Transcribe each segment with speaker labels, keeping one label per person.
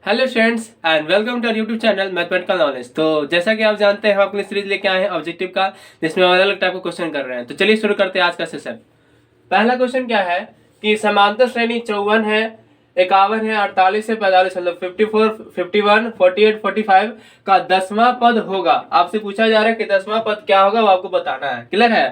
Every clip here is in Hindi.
Speaker 1: Hello friends and welcome to our YouTube channel mathematical knowledge. तो जैसा कि आप जानते हैं हम अपनी सीरीज लेके आए हैं ऑब्जेक्टिव का, जिसमें अलग अलग टाइप का क्वेश्चन कर रहे हैं। तो चलिए शुरू करते हैं आज का सेशन। पहला क्वेश्चन क्या है कि समांतर श्रेणी 54 है, 51 है, 48 से 45 मतलब 54, 51, 48, 45 का 10वां पद होगा। आपसे पूछा जा रहा है कि 10वां पद क्या होगा, वो आपको बताना है। क्लियर है?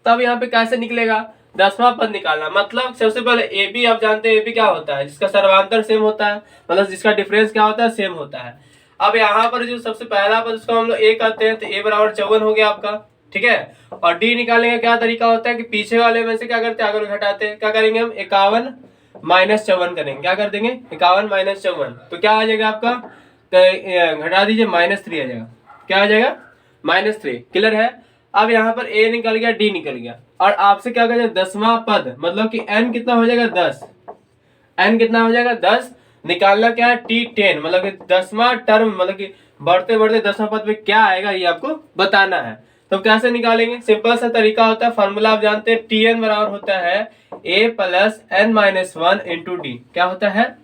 Speaker 1: तो अब यहाँ पे कैसे निकलेगा 10वां पद निकालना? मतलब सबसे पहले ए बी, आप जानते हैं ए बी क्या होता है, जिसका सर्वांतर सेम होता है, मतलब जिसका डिफरेंस क्या होता है, सेम होता है। अब यहाँ पर जो सबसे पहला पद उसको हम लोग ए कहते हैं, तो ए बराबर 54 हो गया आपका। ठीक है। और डी निकालने का क्या तरीका होता है कि पीछे वाले में से क्या करते हैं, आगे घटाते हैं। क्या करेंगे हम 51 माइनस 54 करेंगे। क्या कर देंगे 51 माइनस 54, तो क्या आ जाएगा आपका, घटा दीजिए -3 आ जाएगा। क्या आ जाएगा -3। क्लियर है? अब यहाँ पर ए निकल गया, डी निकल गया, और आपसे क्या करें 10वां पद, मतलब कि n कितना हो जाएगा 10। n कितना हो जाएगा 10। निकालना क्या है T10, मतलब कि 10वां टर्म, मतलब कि बढ़ते बढ़ते 10वां पद में क्या आएगा ये आपको बताना है। तो कैसे निकालेंगे? सिंपल सा तरीका होता है, फॉर्मूला आप जानते हैं, Tn बराबर होता है a plus n minus 1 into D. क्या होता है?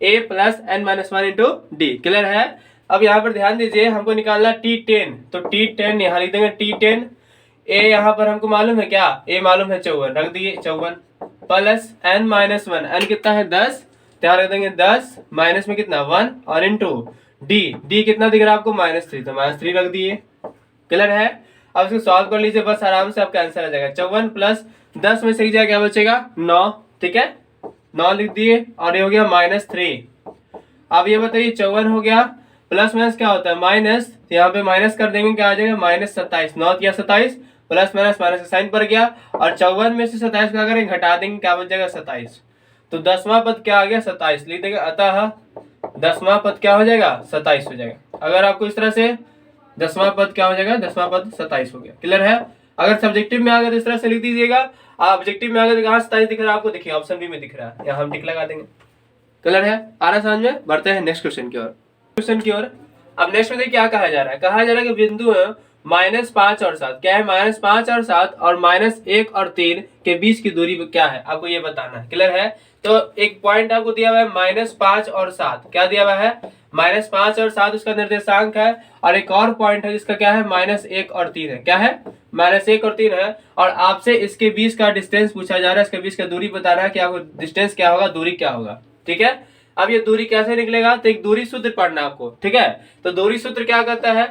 Speaker 1: a plus n minus 1 into D. Clear है? अब यहाँ पर ध्यान दीजिए, हमको निकालना T10, तो T10 यहाँ लिख देंगे T10। ए यहाँ पर हमको मालूम है क्या, ए मालूम है 54, रख दिए 54 प्लस n माइनस 1, n कितना है 10, यहाँ रख देंगे 10 माइनस में कितना 1 और इंटू डी, डी कितना दिख रहा है आपको -3, तो -3 रख दिए। क्लियर है? अब इसको सॉल्व कर लीजिए, बस आराम से आपका आंसर आ जाएगा। 54 प्लस 10 में से क्या क्या बचेगा 9। ठीक है, 9 लिख दिए, और ये हो गया -3। अब ये बताइए 54 हो गया, प्लस माइनस क्या होता है माइनस, यहाँ पे माइनस कर देंगे, क्या आ जाएगा -27, 9 या 27, प्लस माइनस माइनस का साइन पड़ गया, और 54 में से 27 क्या करेंगे घटा देंगे, क्या बच जाएगा 27। तो 10वां पद क्या आ गया 27 लिख देंगे, अतः 10वां पद क्या हो जाएगा 27 हो जाएगा। अगर आपको इस तरह से 10वां पद क्या हो जाएगा, 10वां पद 27 हो गया। क्लियर है? अगर सब्जेक्टिव में आ गया तो इस तरह से लिख दीजिएगा। ऑब्जेक्टिव में आ गया तो कहाँ 27 दिख रहा है आपको, देखिए ऑप्शन बी में दिख रहा है, यहाँ हम टिक लगा देंगे। क्लियर है? आ रहा समझ में? बढ़ते हैं नेक्स्ट क्वेश्चन की ओर। अब नेक्स्ट में देखिए क्या कहा जा रहा है। कहा जा रहा है कि बिंदु है -5 और 7, क्या है -5 और 7 और -1 और 3 के बीच की दूरी क्या है, आपको ये बताना है। क्लियर है? तो एक पॉइंट आपको दिया हुआ है -5 और 7, क्या दिया हुआ है -5 और 7 उसका निर्देशांक है, और एक और पॉइंट है जिसका क्या है -1 और 3 है। क्या है? -1 और 3 है, और आपसे इसके बीच का डिस्टेंस पूछा जा रहा है, इसके बीच का दूरी बताना है कि आपको डिस्टेंस क्या होगा, दूरी क्या होगा। ठीक है। अब ये दूरी कैसे निकलेगा, तो एक दूरी सूत्र पढ़ना आपको। ठीक है, तो दूरी सूत्र क्या करता है,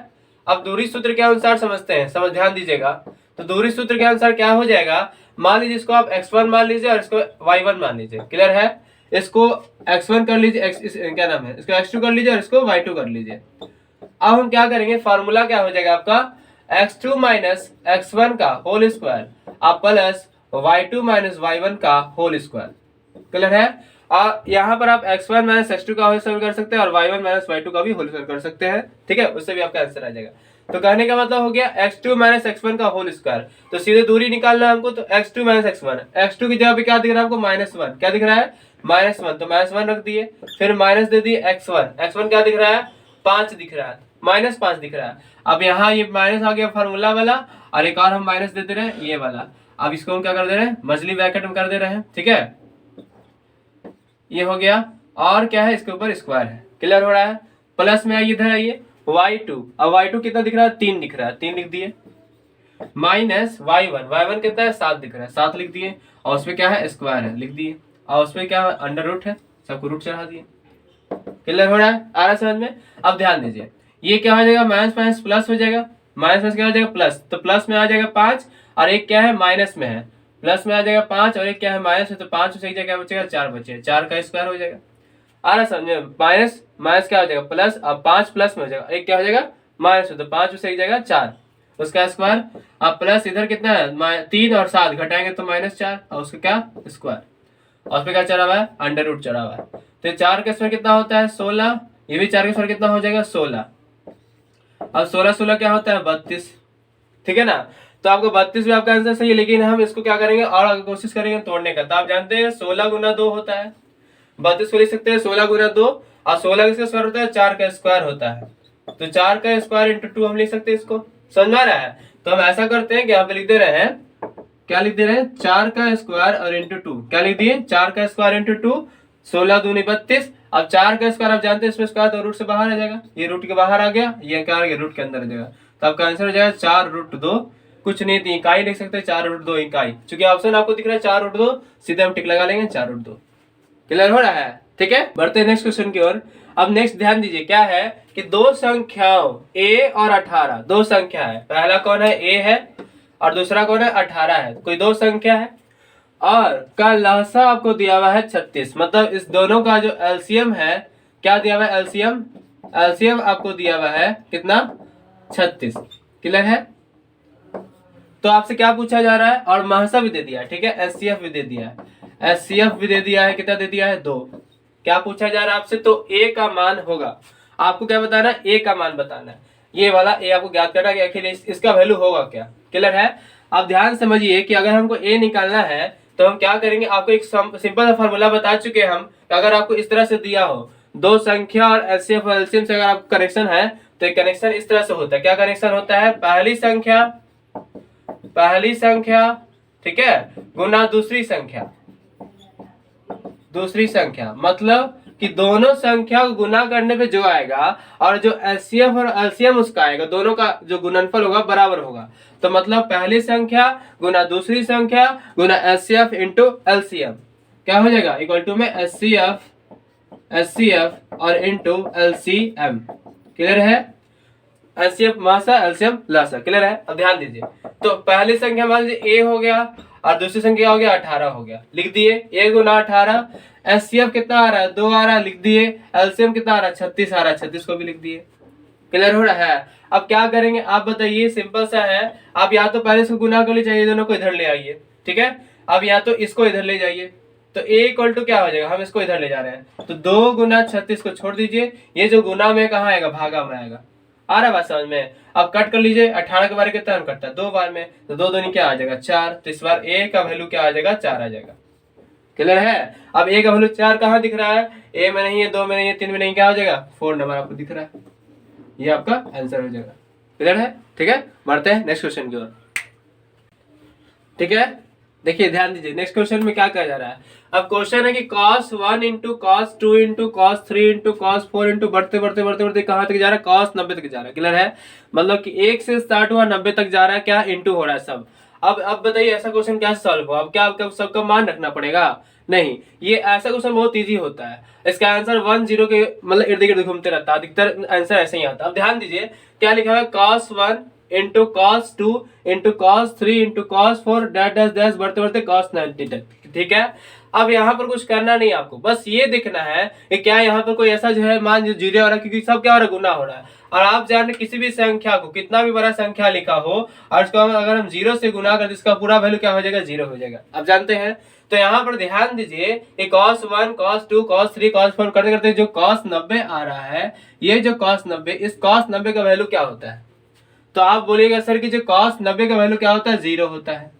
Speaker 1: अब दूरी सूत्र के अनुसार समझते हैं, समझ ध्यान दीजिएगा। तो दूरी सूत्र के अनुसार क्या हो जाएगा, मान लीजिए इसको आप x1 मान लीजिए और इसको y1 मान लीजिए। क्लियर है? इसको x1 कर लीजिए, क्या नाम है, इसको x2 कर लीजिए और इसको y2 कर लीजिए। अब हम क्या करेंगे, फार्मूला क्या हो जाएगा आपका x2 माइनस x1 का होल स्क्वायर आप प्लस y2 माइनस y1 का होल स्क्वायर। क्लियर है? और यहाँ पर आप x1 माइनस x2 का होल स्क्वायर कर सकते हैं और y1 माइनस y2 का भी होल स्क्वायर कर सकते हैं। ठीक है, उससे भी आपका आंसर आ जाएगा। तो कहने का मतलब हो गया x2 माइनस x1 का होल स्क्वायर, तो सीधे दूरी निकालना है हमको, तो x2 माइनस x1, x2 की जगह पे क्या दिख रहा है आपको -1, क्या दिख रहा है -1, तो -1 रख दिए, फिर माइनस दे दिए x1, x1 क्या दिख रहा है 5 दिख रहा है, -5 दिख रहा है। अब यहाँ ये माइनस आ गया फार्मूला वाला, और एक और हम माइनस दे दे रहे हैं ये वाला। अब इसको हम क्या कर दे रहे हैं, मछली ब्रैकेट में कर दे रहे हैं। ठीक है, ये हो गया, और क्या है इसके ऊपर स्क्वायर है। क्लियर हो रहा है? प्लस में आइए, इधर आइए y2, अब y2 कितना दिख रहा है 3 दिख रहा है, 3 लिख दिए, माइनस y1, y1 कितना है 7 दिख रहा है, 7 लिख दिए, और उसमें क्या है स्क्वायर है लिख दिए, और उसमें क्या है अंडर रूट है, सबको रूट चढ़ा दिए। क्लियर हो रहा है? आ रहा है समझ में? अब ध्यान दीजिए, ये क्या हो जाएगा माइनस माइनस प्लस हो जाएगा, माइनस माइनस क्या हो जाएगा प्लस, तो प्लस में आ जाएगा 5 और एक क्या है माइनस में है, प्लस में आ जाएगा 5 और एक क्या है माइनस है, तो 5 से एक जगह बचेगा 4 बचे, 4 का स्क्वायर हो जाएगा। आ रहा समझे? माइनस माइनस क्या हो जाएगा प्लस, अब 5 प्लस में हो जाएगा, एक क्या हो जाएगा माइनस, तो 5 से एक जगह 4 उसका स्क्वायर, अब प्लस इधर कितना है 3 और 7 घटाएंगे तो -4 और उसका क्या स्क्वायर, और उसमें क्या चढ़ा हुआ है अंडर रूट चढ़ा हुआ है। तो 4 का स्क्वायर कितना होता है 16, ये भी 4 का स्क्वायर कितना हो जाएगा 16, अब 16 16 क्या होता है 32। ठीक है ना? तो आपको 32 भी आपका आंसर सही है, लेकिन हम इसको क्या करेंगे और आगे कोशिश करेंगे तोड़ने का। तो आप जानते हैं 16 गुना 2 होता है, 32 को लिख सकते हैं 16 गुना 2, और 16 किसका स्क्वायर होता है 4 का स्क्वायर होता है, तो 4 का स्क्वायर इंटू 2 हम लिख सकते हैं इसको। समझ में आ रहा है? तो हम ऐसा करते हैं कि यहाँ पे लिख दे रहे हैं, क्या लिख दे रहे हैं 4 का स्क्वायर और इंटू 2, क्या लिख दिए 4 का स्क्वायर इंटू 2 16 दूनी 32। अब 4 का स्क्वायर आप जानते हैं इसमें स्क्वायर तो रूट से बाहर आ जाएगा, ये रूट के बाहर आ गया, ये क्या आ गया रूट के अंदर आ जाएगा। तो आपका आंसर हो जाएगा 4√2, कुछ नहीं थी इकाई लिख सकते हैं 4√2 इकाई, क्योंकि ऑप्शन आपको दिख रहा है 4√2, सीधे हम टिक लगा लेंगे 4√2। क्लियर हो रहा है? ठीक है, बढ़ते हैं नेक्स्ट क्वेश्चन की ओर। अब नेक्स्ट ध्यान दीजिए क्या है कि दो संख्याओं a और 18, दो संख्या है, पहला कौन है a है और दूसरा कौन है 18 है, कोई दो संख्या है और का लहसा आपको दिया हुआ है 36, मतलब इस दोनों का जो एलसीएम है, क्या दिया हुआ है एलसीएम, एलसीएम आपको दिया हुआ है कितना 36। क्लियर है? तो आपसे क्या पूछा जा रहा है और महसा भी दे दिया है, ठीक है, एचसीएफ भी दे दिया है, एचसीएफ भी दे दिया है, कितना दे दिया है 2। क्या पूछा जा रहा है आपसे, तो ए का मान होगा, आपको क्या बताना है, ए का मान बताना है, ये वाला ए आपको ज्ञात करना है कि आखिर इसका वैल्यू होगा क्या। क्लियर है? अब ध्यान समझिए कि अगर हमको ए निकालना है तो हम क्या करेंगे, आपको एक सिंपल सा फॉर्मूला बता चुके हैं हम, अगर आपको इस तरह से दिया हो दो संख्या और एचसीएफ और एलसीएम से अगर आपको कनेक्शन है तो एक कनेक्शन इस तरह से होता है। क्या कनेक्शन होता है, पहली संख्या ठीक है गुना दूसरी संख्या, मतलब कि दोनों संख्या को गुना करने पे जो आएगा और जो एचसीएफ और एलसीएम उसका आएगा, दोनों का जो गुणनफल होगा बराबर होगा। तो मतलब पहली संख्या गुना दूसरी संख्या गुना एचसीएफ इंटू एलसीएम क्या हो जाएगा, इक्वल टू में एचसीएफ और इंटू एलसीएम। क्लियर है? एचसीएफ मासा, एलसीएम लासा। क्लियर है? अब ध्यान दीजिए, तो पहली संख्या मान लीजिए ए हो गया और दूसरी संख्या हो गया 18 हो गया, लिख दिए ए गुना 18। एचसीएफ कितना आ रहा है 2 आ रहा है, लिख दिए। एलसीएम कितना आ रहा है 36 आ रहा है, 36 को भी लिख दिए। क्लियर हो रहा है? अब क्या करेंगे आप बताइए, सिंपल सा है, आप या तो पहले इसको गुना कर लीजिए, दोनों को इधर ले आइए, ठीक है, अब या तो इसको इधर ले जाइए, तो ए इक्वल टू क्या हो जाएगा, हम इसको इधर ले जा रहे हैं, तो 2 गुना 36 को छोड़ दीजिए, ये जो गुना में कहाँ आएगा, भागा में आएगा। आ रहा है बात समझ में? अब कट कर लीजिए, 18 के बार कितना कटता है 2 बार में, तो 2 दूनी क्या आ जाएगा 4, तो इस बार ए का वैल्यू क्या आ जाएगा 4 आ जाएगा। क्लियर है? अब ए का वैल्यू 4 कहाँ दिख रहा है, ए में नहीं है, 2 में नहीं है, 3 में नहीं, क्या हो जाएगा 4 नंबर आपको दिख रहा है, ये आपका आंसर हो जाएगा। क्लियर है? ठीक है, बढ़ते हैं नेक्स्ट क्वेश्चन की ओर। ठीक है, देखिए ध्यान दीजिए नेक्स्ट क्वेश्चन में क्या कहा जा रहा है। अब क्वेश्चन है कि cos 1 into cos 2 into cos 3 into cos 4 into बढ़ते बढ़ते बढ़ते बढ़ते कहाँ तक जा रहा है, cos 90 तक जा रहा है। क्लियर है? मतलब कि 1 से स्टार्ट हुआ 90 तक जा रहा है, क्या इंटू हो रहा है सब। अब बताइए ऐसा क्वेश्चन क्या सॉल्व हो, अब क्या आपका सबका मान रखना पड़ेगा, नहीं, ये ऐसा क्वेश्चन बहुत इजी होता है, इसका आंसर 1 0 के मतलब इर्द गिर्द घूमते रहता है, अधिकतर आंसर ऐसे ही आता है। अब ध्यान दीजिए क्या लिखा है, cos 1 into cos 2 into cos 3 into cos 4 dash dash dash बढ़ते बढ़ते cos 90 तक। ठीक है, अब यहाँ पर कुछ करना नहीं आपको, बस ये देखना है कि क्या यहाँ पर कोई ऐसा जो है मान जो जीरो हो रहा है, क्योंकि सब क्या हो रहा है गुना हो रहा है, और आप जाने किसी भी संख्या को कितना भी बड़ा संख्या लिखा हो और उसको अगर हम 0 से गुना कर, इसका पूरा वैल्यू क्या हो जाएगा 0 हो जाएगा। अब जानते हैं, तो यहाँ पर ध्यान दीजिए कि cos 1 cos 2 cos 3 cos 4 करते करते जो cos 90 आ रहा है, ये जो cos 90, इस cos 90 का वैल्यू क्या होता है, तो आप बोलिएगा सर कि जो cos 90 का वैल्यू क्या होता है 0 होता है।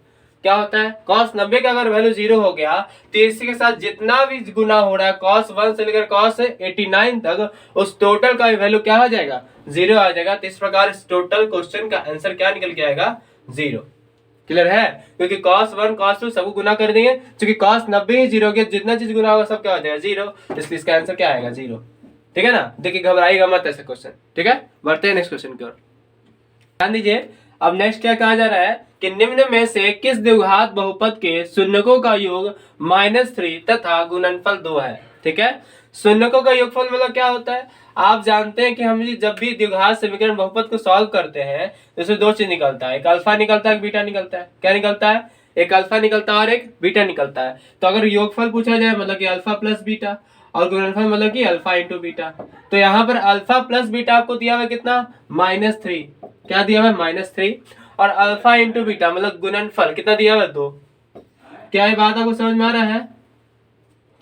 Speaker 1: क्या होता है, cos 90 का अगर वैल्यू 0 हो गया तो इसी के साथ जितना भी गुना हो रहा है cos 1 से लेकर cos 89 तक, उस टोटल का वैल्यू क्या हो जाएगा 0 आ जाएगा। तो इस प्रकार इस टोटल क्वेश्चन का आंसर क्या निकल के आएगा 0। क्लियर है? क्योंकि cos 1 cos 2 सबको गुना कर देंगे, क्योंकि cos 90 ही 0 के, जितना चीज गुना होगा सब क्या हो जाएगा 0, इसलिए इसका आंसर क्या आएगा 0। ठीक है ना, देखिए घबराइएगा मत ऐसे क्वेश्चन। ठीक है, बढ़ते हैं नेक्स्ट क्वेश्चन की ओर। ध्यान दीजिए, अब नेक्स्ट क्या कहा जा रहा है कि निम्न में से किस द्विघात बहुपद के शून्यकों का योग -3 तथा गुणनफल 2 है। ठीक है, शून्यकों का योगफल मतलब क्या होता है, आप जानते हैं कि हम जब भी द्विघात समीकरण बहुपद को सॉल्व करते हैं तो इसमें 2 चीज निकलता है, एक अल्फा निकलता है, एक बीटा निकलता है। क्या निकलता है, एक अल्फा निकलता है और एक बीटा निकलता है। तो अगर योगफल पूछा जाए मतलब कि अल्फा प्लस बीटा, और गुणनफल मतलब कि अल्फा इंटू बीटा, तो यहाँ पर अल्फा प्लस बीटा आपको दिया हुआ कितना -3, क्या दिया हुआ है -3, और अल्फा इंटू बीटा मतलब गुणनफल कितना दिया हुआ है 2। क्या ये बात आपको समझ में आ रहा है?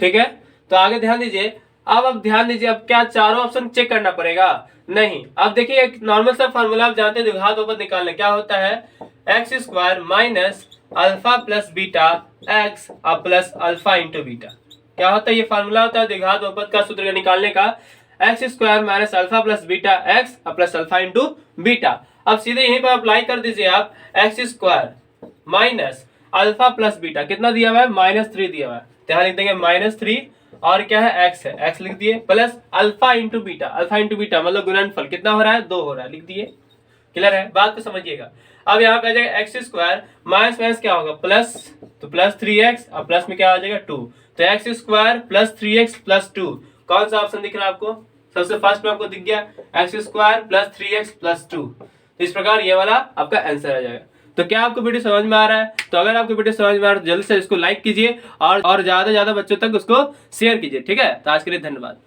Speaker 1: ठीक है, तो आगे ध्यान दीजिए। अब ध्यान दीजिए, अब क्या चारों ऑप्शन चेक करना पड़ेगा, नहीं। अब देखिए एक नॉर्मल सा फॉर्मूला आप जानते हैं द्विघात बहुपद निकालने, क्या होता है x² minus alpha plus beta x plus alpha into beta. क्या होता है, ये फार्मूला होता है द्विघात बहुपद का सूत्र निकालने का, x² minus alpha plus beta x plus alpha into beta. अब सीधे यहीं पर अप्लाई कर दीजिए आप, x² minus alpha plus beta कितना दिया हुआ है -3 दिया हुआ है, तो यहाँ लिख देंगे -3 और क्या है एक्स है, एक्स लिख दिए, plus alpha into beta, alpha into beta मतलब गुणनफल कितना हो रहा है 2 हो रहा है, लिख दिए। क्लियर है, बात को समझिएगा। अब यहाँ पे आ जाएगा एक्स स्क्वायर माइनस माइनस क्या होगा प्लस, तो प्लस 3x और प्लस में क्या आ जाएगा 2, तो x square plus 3x plus 2, कौन सा ऑप्शन दिख रहा है आपको? सबसे फर्स्ट में आपको दिख गया x square plus 3x plus 2। इस प्रकार ये वाला आपका आंसर आ जाएगा। तो क्या आपको वीडियो समझ में आ रहा है? तो अगर आपको वीडियो समझ में आ रहा है तो जल्दी से इसको लाइक कीजिए और ज्यादा से ज्यादा बच्चों तक उसको शेयर कीजिए। ठीक है, तो आज के लिए धन्यवाद।